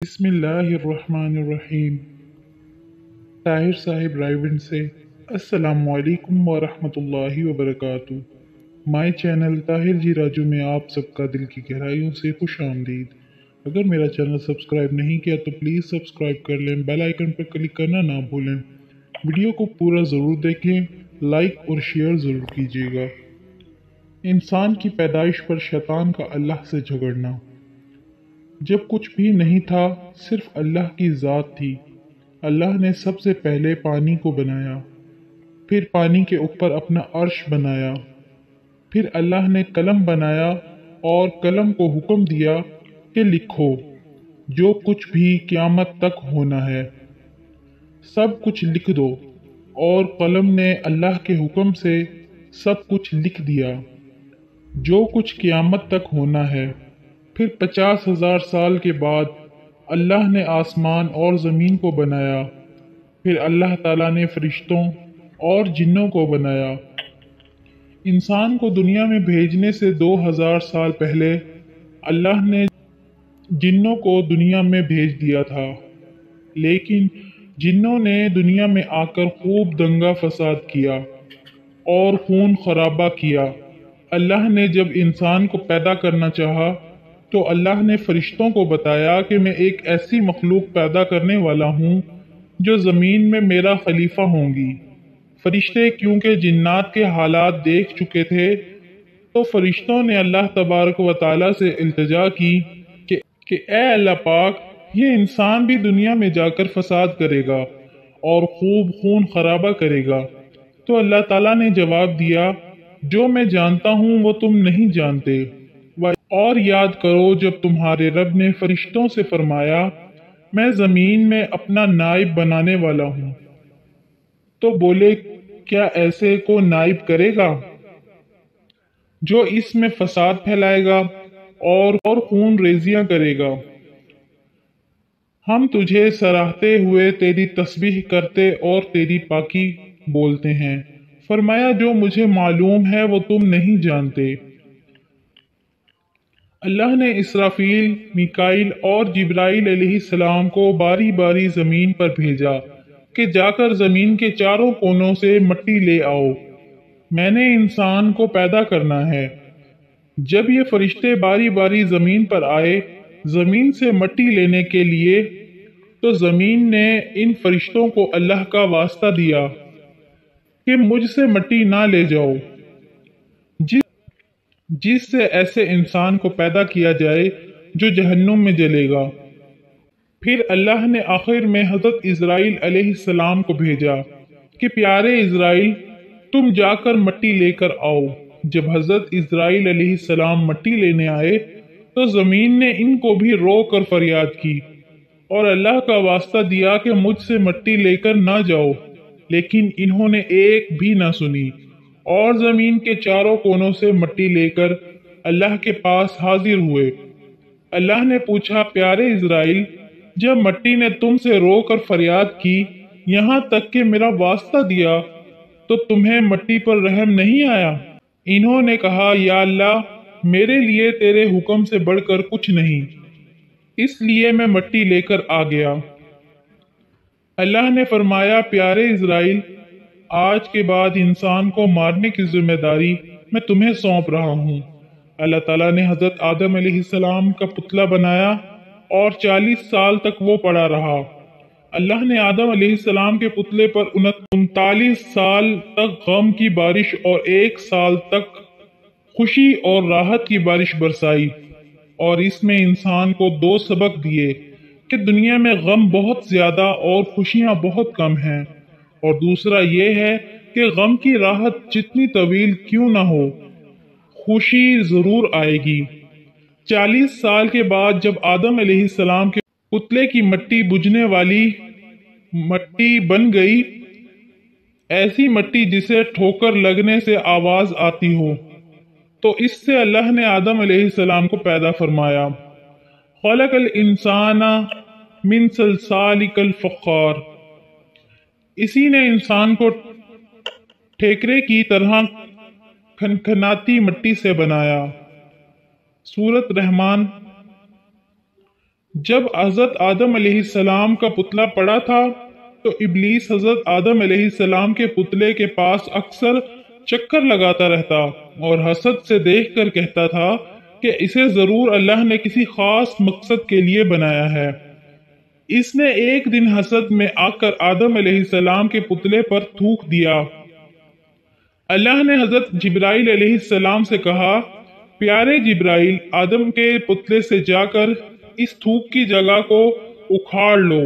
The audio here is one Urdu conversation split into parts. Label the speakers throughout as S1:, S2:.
S1: بسم اللہ الرحمن الرحیم۔ طاہر صاحب رائیونڈ سے السلام علیکم ورحمۃ اللہ وبرکاتہ۔ مائی چینل طاہر جی راجو میں آپ سب کا دل کی گہرائیوں سے خوش آمدید۔ اگر میرا چینل سبسکرائب نہیں کیا تو پلیز سبسکرائب کر لیں، بیل آئیکن پر کلک کرنا نہ بھولیں۔ ویڈیو کو پورا ضرور دیکھیں، لائک اور شیئر ضرور کیجیے گا۔ انسان کی پیدائش پر شیطان کا اللہ سے جھگڑنا۔ جب کچھ بھی نہیں تھا، صرف اللہ کی ذات تھی۔ اللہ نے سب سے پہلے پانی کو بنایا، پھر پانی کے اوپر اپنا عرش بنایا، پھر اللہ نے قلم بنایا اور قلم کو حکم دیا کہ لکھو جو کچھ بھی قیامت تک ہونا ہے، سب کچھ لکھ دو، اور قلم نے اللہ کے حکم سے سب کچھ لکھ دیا جو کچھ قیامت تک ہونا ہے۔ پھر 50,000 سال کے بعد اللہ نے آسمان اور زمین کو بنایا، پھر اللہ تعالیٰ نے فرشتوں اور جنوں کو بنایا۔ انسان کو دنیا میں بھیجنے سے 2000 سال پہلے اللہ نے جنوں کو دنیا میں بھیج دیا تھا، لیکن جنوں نے دنیا میں آ کر خوب دنگا فساد کیا اور خون خرابہ کیا۔ اللہ نے جب انسان کو پیدا کرنا چاہا تو اللہ نے فرشتوں کو بتایا کہ میں ایک ایسی مخلوق پیدا کرنے والا ہوں جو زمین میں میرا خلیفہ ہوں گی۔ فرشتے کیونکہ جنات کے حالات دیکھ چکے تھے تو فرشتوں نے اللہ تبارک و تعالیٰ سے التجا کی کہ اے اللہ پاک، یہ انسان بھی دنیا میں جا کر فساد کرے گا اور خوب خون خرابہ کرے گا۔ تو اللہ تعالیٰ نے جواب دیا، جو میں جانتا ہوں وہ تم نہیں جانتے۔ اور یاد کرو جب تمہارے رب نے فرشتوں سے فرمایا میں زمین میں اپنا نائب بنانے والا ہوں، تو بولے کیا ایسے کو نائب کرے گا جو اس میں فساد پھیلائے گا اور خون ریزیاں کرے گا؟ ہم تجھے سراہتے ہوئے تیری تسبیح کرتے اور تیری پاکی بولتے ہیں۔ فرمایا جو مجھے معلوم ہے وہ تم نہیں جانتے۔ اللہ نے اسرافیل، میکائیل اور جبرائیل علیہ السلام کو باری باری زمین پر بھیجا کہ جا کر زمین کے چاروں کونوں سے مٹی لے آؤ، میں نے انسان کو پیدا کرنا ہے۔ جب یہ فرشتے باری باری زمین پر آئے زمین سے مٹی لینے کے لیے، تو زمین نے ان فرشتوں کو اللہ کا واسطہ دیا کہ مجھ سے مٹی نہ لے جاؤ، جس سے ایسے انسان کو پیدا کیا جائے جو جہنم میں جلے گا۔ پھر اللہ نے آخر میں حضرت اسرائیل علیہ السلام کو بھیجا کہ پیارے اسرائیل، تم جا کر مٹی لے کر آؤ۔ جب حضرت اسرائیل علیہ السلام مٹی لینے آئے تو زمین نے ان کو بھی رو کر فریاد کی اور اللہ کا واسطہ دیا کہ مجھ سے مٹی لے کر نہ جاؤ، لیکن انہوں نے ایک بھی نہ سنی اور زمین کے چاروں کونوں سے مٹی لے کر اللہ کے پاس حاضر ہوئے۔ اللہ نے پوچھا، پیارے اسرائیل، جب مٹی نے تم سے رو کر فریاد کی یہاں تک کہ میرا واسطہ دیا تو تمہیں مٹی پر رحم نہیں آیا؟ انہوں نے کہا، یا اللہ، میرے لیے تیرے حکم سے بڑھ کر کچھ نہیں، اس لیے میں مٹی لے کر آ گیا۔ اللہ نے فرمایا، پیارے اسرائیل، آج کے بعد انسان کو مارنے کی ذمہ داری میں تمہیں سونپ رہا ہوں۔ اللہ تعالیٰ نے حضرت آدم علیہ السلام کا پتلا بنایا اور 40 سال تک وہ پڑا رہا۔ اللہ نے آدم علیہ السلام کے پتلے پر 39 سال تک غم کی بارش اور 1 سال تک خوشی اور راحت کی بارش برسائی، اور اس میں انسان کو 2 سبق دیے کہ دنیا میں غم بہت زیادہ اور خوشیاں بہت کم ہیں، اور دوسرا یہ ہے کہ غم کی راحت جتنی طویل کیوں نہ ہو، خوشی ضرور آئے گی۔ 40 سال کے بعد جب آدم علیہ السلام کے پتلے کی مٹی بجھنے والی مٹی بن گئی، ایسی مٹی جسے ٹھوکر لگنے سے آواز آتی ہو، تو اس سے اللہ نے آدم علیہ السلام کو پیدا فرمایا۔ خلق الانسان من صلصال کالفخار، اسی نے انسان کو ٹھیکرے کی طرح کھنکھناتی مٹی سے بنایا۔ سورۃ رحمان جب حضرت آدم علیہ السلام کا پتلا پڑا تھا تو ابلیس حضرت آدم علیہ السلام کے پتلے کے پاس اکثر چکر لگاتا رہتا اور حسد سے دیکھ کر کہتا تھا کہ اسے ضرور اللہ نے کسی خاص مقصد کے لیے بنایا ہے۔ اس نے ایک دن حسد میں آ کر آدم علیہ السلام کے پتلے پر تھوک دیا۔ اللہ نے حضرت جبرائیل علیہ السلام سے کہا، پیارے جبرائیل، آدم کے پتلے سے جا کر اس تھوک کی جگہ کو اکھاڑ لو۔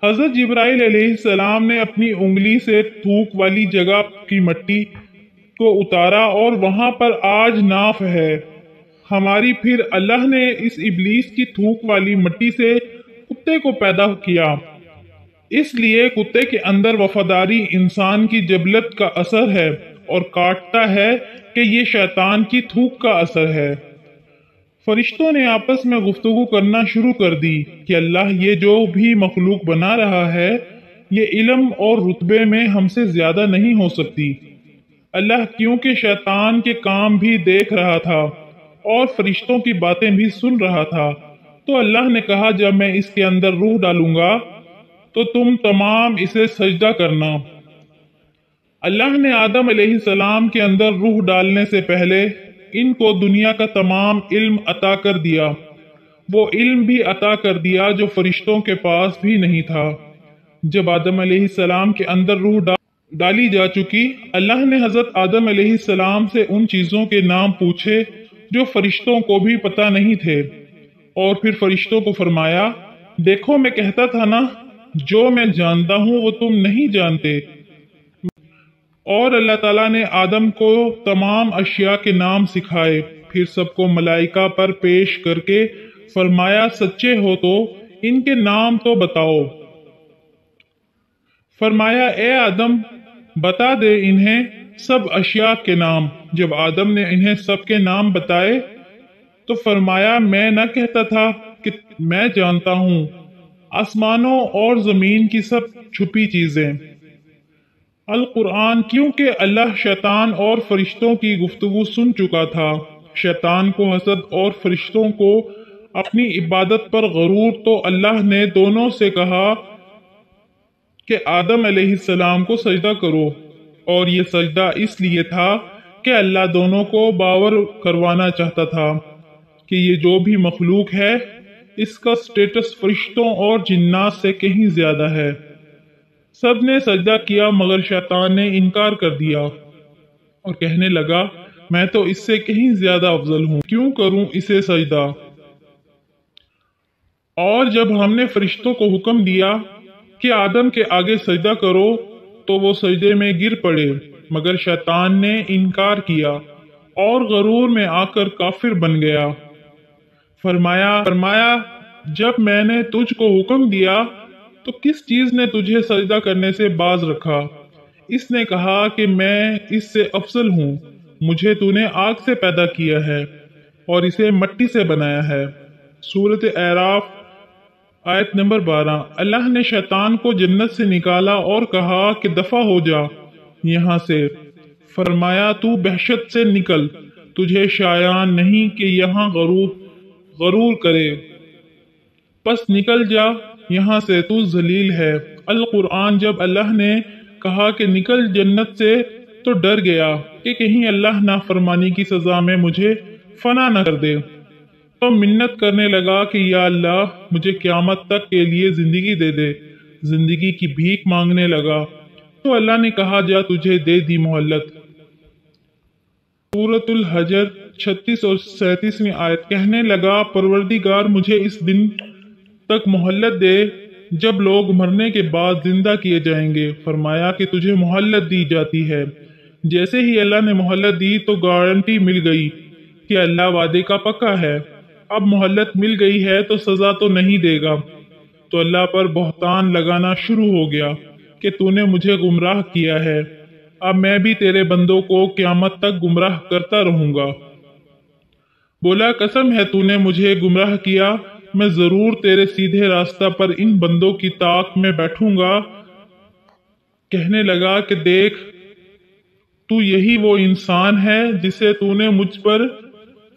S1: حضرت جبرائیل علیہ السلام نے اپنی انگلی سے تھوک والی جگہ کی مٹی کو اتارا اور وہاں پر آج ناف ہے ہماری۔ پھر اللہ نے اس ابلیس کی تھوک والی مٹی سے کتے کو پیدا کیا، اس لیے کتے کے اندر وفاداری انسان کی جبلت کا اثر ہے اور کاٹتا ہے کہ یہ شیطان کی تھوک کا اثر ہے۔ فرشتوں نے آپس میں گفتگو کرنا شروع کر دی کہ اللہ یہ جو بھی مخلوق بنا رہا ہے یہ علم اور رتبے میں ہم سے زیادہ نہیں ہو سکتی۔ اللہ کیونکہ شیطان کے کام بھی دیکھ رہا تھا اور فرشتوں کی باتیں بھی سن رہا تھا، تو اللہ نے کہا جب میں اس کے اندر روح ڈالوں گا تو تم تمام اسے سجدہ کرنا۔ اللہ نے آدم علیہ السلام کے اندر روح ڈالنے سے پہلے ان کو دنیا کا تمام علم عطا کر دیا، وہ علم بھی عطا کر دیا جو فرشتوں کے پاس بھی نہیں تھا۔ جب آدم علیہ السلام کے اندر روح ڈالی جا چکی، اللہ نے حضرت آدم علیہ السلام سے ان چیزوں کے نام پوچھے جو فرشتوں کو بھی پتہ نہیں تھے، اور پھر فرشتوں کو فرمایا، دیکھو میں کہتا تھا نا، جو میں جانتا ہوں وہ تم نہیں جانتے۔ اور اللہ تعالیٰ نے آدم کو تمام اشیاء کے نام سکھائے، پھر سب کو ملائکہ پر پیش کر کے فرمایا سچے ہو تو ان کے نام تو بتاؤ۔ فرمایا اے آدم بتا دے انہیں سب اشیاء کے نام۔ جب آدم نے انہیں سب کے نام بتائے تو فرمایا میں نہ کہتا تھا کہ میں جانتا ہوں آسمانوں اور زمین کی سب چھپی چیزیں۔ القرآن کیونکہ اللہ شیطان اور فرشتوں کی گفتگو سن چکا تھا، شیطان کو حسد اور فرشتوں کو اپنی عبادت پر غرور، تو اللہ نے دونوں سے کہا کہ آدم علیہ السلام کو سجدہ کرو، اور یہ سجدہ اس لیے تھا کہ اللہ دونوں کو باور کروانا چاہتا تھا کہ یہ جو بھی مخلوق ہے اس کا سٹیٹس فرشتوں اور جنات سے کہیں زیادہ ہے۔ سب نے سجدہ کیا مگر شیطان نے انکار کر دیا اور کہنے لگا میں تو اس سے کہیں زیادہ افضل ہوں، کیوں کروں اسے سجدہ؟ اور جب ہم نے فرشتوں کو حکم دیا کہ آدم کے آگے سجدہ کرو تو وہ سجدے میں گر پڑے، مگر شیطان نے انکار کیا اور غرور میں آ کر کافر بن گیا۔ فرمایا جب میں نے تجھ کو حکم دیا تو کس چیز نے تجھے سجدہ کرنے سے باز رکھا؟ اس نے کہا کہ میں اس سے افضل ہوں، مجھے تو نے آگ سے پیدا کیا ہے اور اسے مٹی سے بنایا ہے۔ سورۃ اعراف آیت نمبر 12۔ اللہ نے شیطان کو جنت سے نکالا اور کہا کہ دفع ہو جا یہاں سے۔ فرمایا تو وحشت سے نکل، تجھے شایان نہیں کہ یہاں غرور کرے، پس نکل جا یہاں سے، تو ذلیل ہے۔ القرآن جب اللہ نے کہا کہ نکل جنت سے تو ڈر گیا کہ کہیں اللہ نافرمانی کی سزا میں مجھے فنا نہ کر دے، تو منت کرنے لگا کہ یا اللہ مجھے قیامت تک کے لیے زندگی دے دے، زندگی کی بھیک مانگنے لگا، تو اللہ نے کہا جا تجھے دے دی مہلت۔ سورۃ الحجر 36 اور 37ویں آیت۔ کہنے لگا پروردگار مجھے اس دن تک مہلت دے جب لوگ مرنے کے بعد زندہ کیے جائیں گے۔ فرمایا کہ تجھے مہلت دی جاتی ہے۔ جیسے ہی اللہ نے مہلت دی تو گارنٹی مل گئی کہ اللہ وعدے کا پکا ہے۔ اب مہلت مل گئی ہے تو سزا تو نہیں دے گا، تو اللہ پر بہتان لگانا شروع ہو گیا کہ تو نے مجھے گمراہ کیا ہے، اب میں بھی تیرے بندوں کو قیامت تک گمراہ کرتا رہوں گا۔ بولا قسم ہے تو نے مجھے گمراہ کیا، میں ضرور تیرے سیدھے راستہ پر ان بندوں کی طاق میں بیٹھوں گا۔ کہنے لگا کہ دیکھ تو یہی وہ انسان ہے جسے تو نے مجھ پر